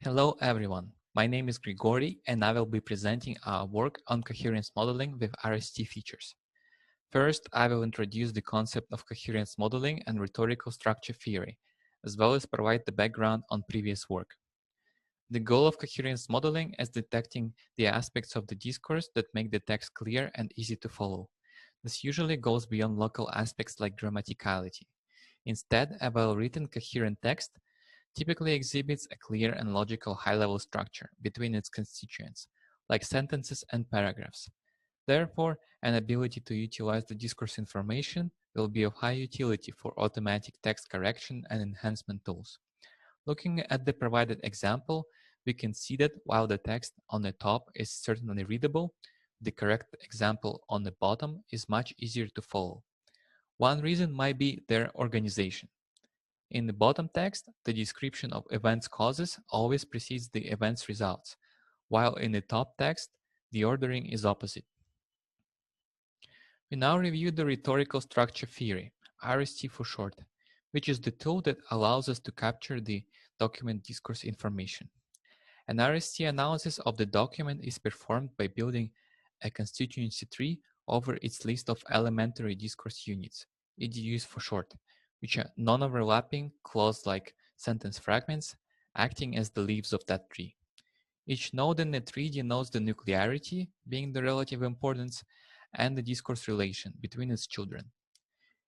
Hello everyone, my name is Grigori and I will be presenting our work on coherence modeling with RST features. First, I will introduce the concept of coherence modeling and rhetorical structure theory, as well as provide the background on previous work. The goal of coherence modeling is detecting the aspects of the discourse that make the text clear and easy to follow. This usually goes beyond local aspects like grammaticality. Instead, a well-written coherent text typically exhibits a clear and logical high-level structure between its constituents, like sentences and paragraphs. Therefore, an ability to utilize the discourse information will be of high utility for automatic text correction and enhancement tools. Looking at the provided example, we can see that while the text on the top is certainly readable, the correct example on the bottom is much easier to follow. One reason might be their organization. In the bottom text, the description of events causes always precedes the event's results, while in the top text, the ordering is opposite. We now review the rhetorical structure theory, RST for short, which is the tool that allows us to capture the document discourse information. An RST analysis of the document is performed by building a constituency tree over its list of elementary discourse units, EDUs for short, which are non-overlapping clause-like sentence fragments acting as the leaves of that tree. Each node in the tree denotes the nuclearity, being the relative importance, and the discourse relation between its children.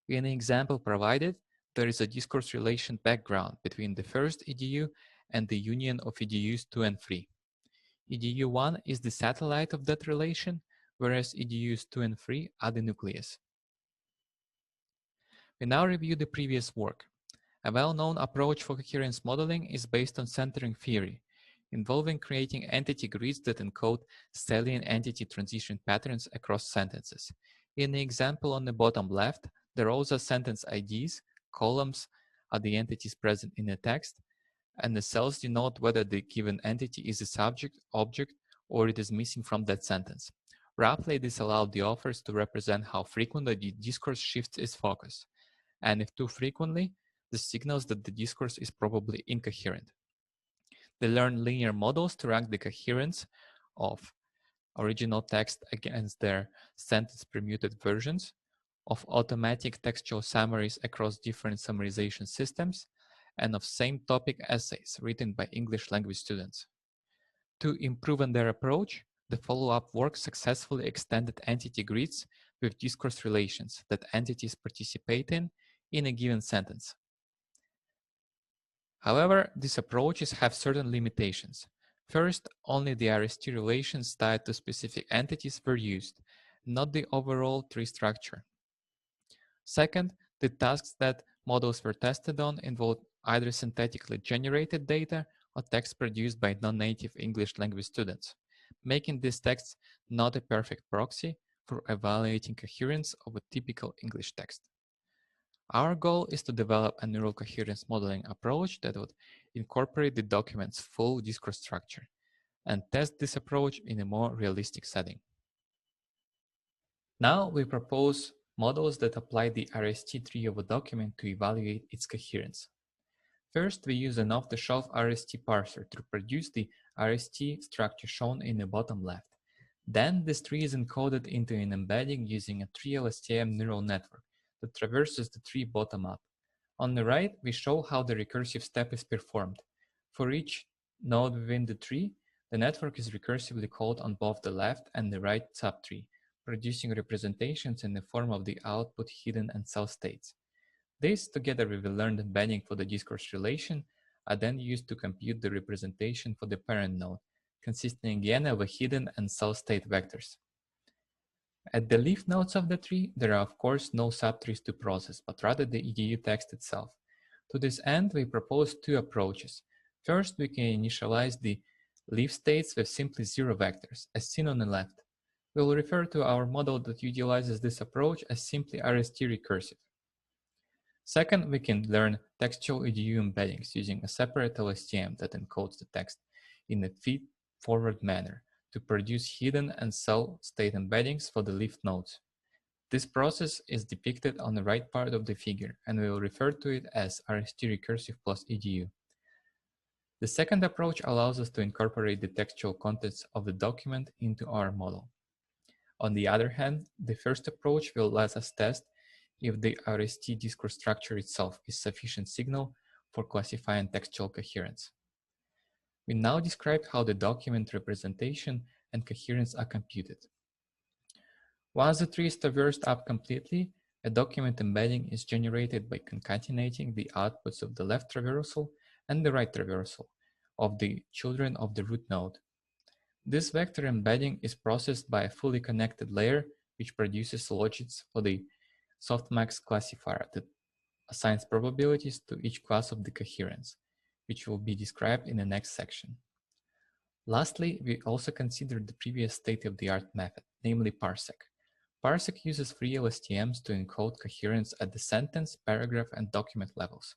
In the example provided, there is a discourse relation background between the first EDU and the union of EDUs 2 and 3. EDU 1 is the satellite of that relation, whereas EDUs 2 and 3 are the nucleus. We now review the previous work. A well-known approach for coherence modeling is based on centering theory, involving creating entity grids that encode salient entity transition patterns across sentences. In the example on the bottom left, the rows are sentence IDs, columns are the entities present in the text, and the cells denote whether the given entity is a subject, object, or it is missing from that sentence. Roughly, this allowed the authors to represent how frequently the discourse shifts its focus, and if too frequently, this signals that the discourse is probably incoherent. They learn linear models to rank the coherence of original text against their sentence permuted versions, of automatic textual summaries across different summarization systems, and of same topic essays written by English language students. To improve on their approach, the follow-up work successfully extended entity grids with discourse relations that entities participate in a given sentence. However, these approaches have certain limitations. First, only the RST relations tied to specific entities were used, not the overall tree structure. Second, the tasks that models were tested on involved either synthetically generated data or text produced by non-native English language students, making these texts not a perfect proxy for evaluating coherence of a typical English text. Our goal is to develop a neural coherence modeling approach that would incorporate the document's full discourse structure and test this approach in a more realistic setting. Now we propose models that apply the RST tree of a document to evaluate its coherence. First, we use an off-the-shelf RST parser to produce the RST structure shown in the bottom left. Then this tree is encoded into an embedding using a tree-LSTM neural network that traverses the tree bottom-up. On the right, we show how the recursive step is performed. For each node within the tree, the network is recursively called on both the left and the right subtree, producing representations in the form of the output, hidden, and cell states. This, together with the learned embedding for the discourse relation, are then used to compute the representation for the parent node, consisting again of a hidden and cell state vectors. At the leaf nodes of the tree, there are of course no subtrees to process, but rather the EDU text itself. To this end, we propose two approaches. First, we can initialize the leaf states with simply zero vectors, as seen on the left. We'll refer to our model that utilizes this approach as simply RST recursive. Second, we can learn textual EDU embeddings using a separate LSTM that encodes the text in a feed-forward manner to produce hidden and cell state embeddings for the leaf nodes. This process is depicted on the right part of the figure, and we will refer to it as RST recursive plus EDU. The second approach allows us to incorporate the textual contents of the document into our model. On the other hand, the first approach will let us test if the RST discourse structure itself is sufficient signal for classifying textual coherence. We now describe how the document representation and coherence are computed. Once the tree is traversed up completely, a document embedding is generated by concatenating the outputs of the left traversal and the right traversal of the children of the root node. This vector embedding is processed by a fully connected layer which produces logits for the softmax classifier that assigns probabilities to each class of the coherence, which will be described in the next section. Lastly, we also considered the previous state-of-the-art method, namely parsec. Parsec uses free LSTMs to encode coherence at the sentence, paragraph, and document levels,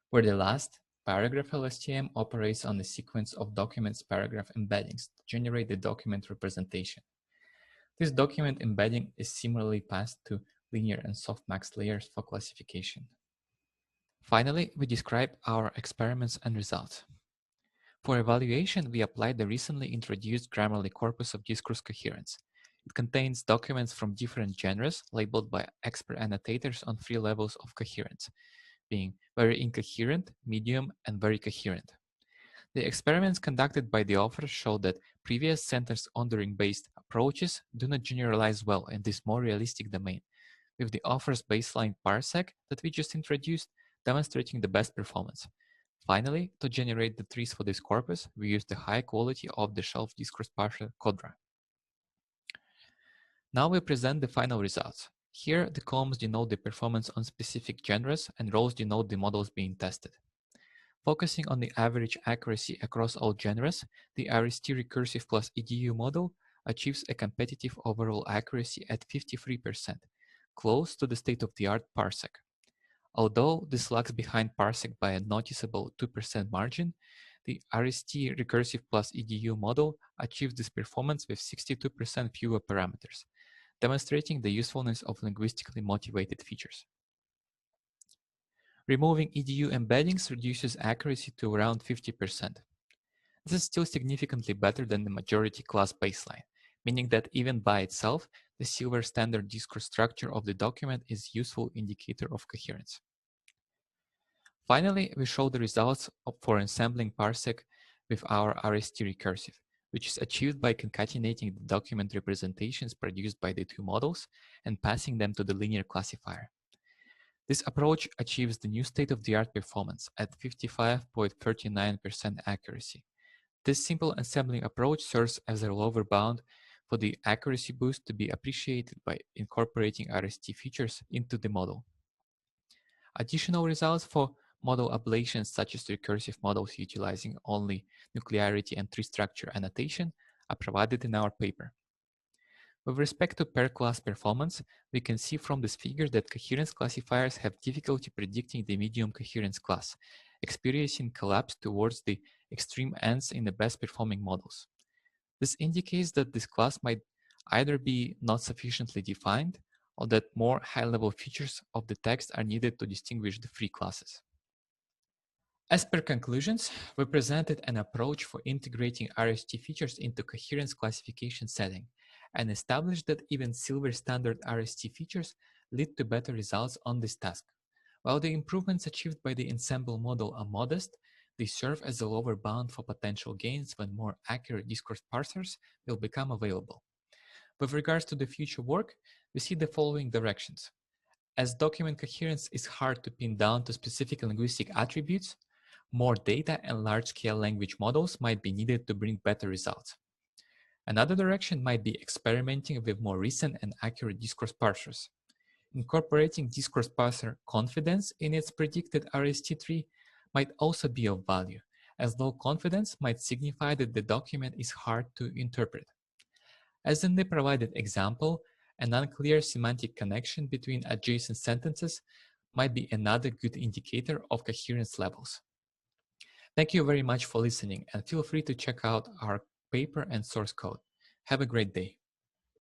where the last, paragraph LSTM, operates on a sequence of documents paragraph embeddings to generate the document representation. This document embedding is similarly passed to linear and softmax layers for classification. Finally, we describe our experiments and results. For evaluation, we applied the recently introduced Grammarly corpus of discourse coherence. It contains documents from different genres labeled by expert annotators on 3 levels of coherence, being very incoherent, medium, and very coherent. The experiments conducted by the authors show that previous sentence ordering-based approaches do not generalize well in this more realistic domain, with the author's baseline parsec that we just introduced demonstrating the best performance. Finally, to generate the trees for this corpus, we used the high quality off-the-shelf discourse parser Codra. Now we present the final results. Here, the columns denote the performance on specific genres and rows denote the models being tested. Focusing on the average accuracy across all genres, the RST recursive plus EDU model achieves a competitive overall accuracy at 53%, close to the state-of-the-art parsec. Although this lags behind parsec by a noticeable 2% margin, the RST recursive plus EDU model achieves this performance with 62% fewer parameters, demonstrating the usefulness of linguistically motivated features. Removing EDU embeddings reduces accuracy to around 50%. This is still significantly better than the majority class baseline, meaning that even by itself, the silver standard discourse structure of the document is a useful indicator of coherence. Finally, we show the results for ensembling parsec with our RST recursive, which is achieved by concatenating the document representations produced by the 2 models and passing them to the linear classifier. This approach achieves the new state-of-the-art performance at 55.39% accuracy. This simple assembling approach serves as a lower bound for the accuracy boost to be appreciated by incorporating RST features into the model. Additional results for model ablations such as recursive models utilizing only nuclearity and tree structure annotation are provided in our paper. With respect to per-class performance, we can see from this figure that coherence classifiers have difficulty predicting the medium coherence class, experiencing collapse towards the extreme ends in the best-performing models. This indicates that this class might either be not sufficiently defined or that more high-level features of the text are needed to distinguish the 3 classes. As per conclusions, we presented an approach for integrating RST features into coherence classification setting and established that even silver standard RST features lead to better results on this task. While the improvements achieved by the ensemble model are modest, they serve as a lower bound for potential gains when more accurate discourse parsers will become available. With regards to the future work, we see the following directions. As document coherence is hard to pin down to specific linguistic attributes, more data and large-scale language models might be needed to bring better results. Another direction might be experimenting with more recent and accurate discourse parsers. Incorporating discourse parser confidence in its predicted RST tree might also be of value, as low confidence might signify that the document is hard to interpret. As in the provided example, an unclear semantic connection between adjacent sentences might be another good indicator of coherence levels. Thank you very much for listening and feel free to check out our paper and source code. Have a great day.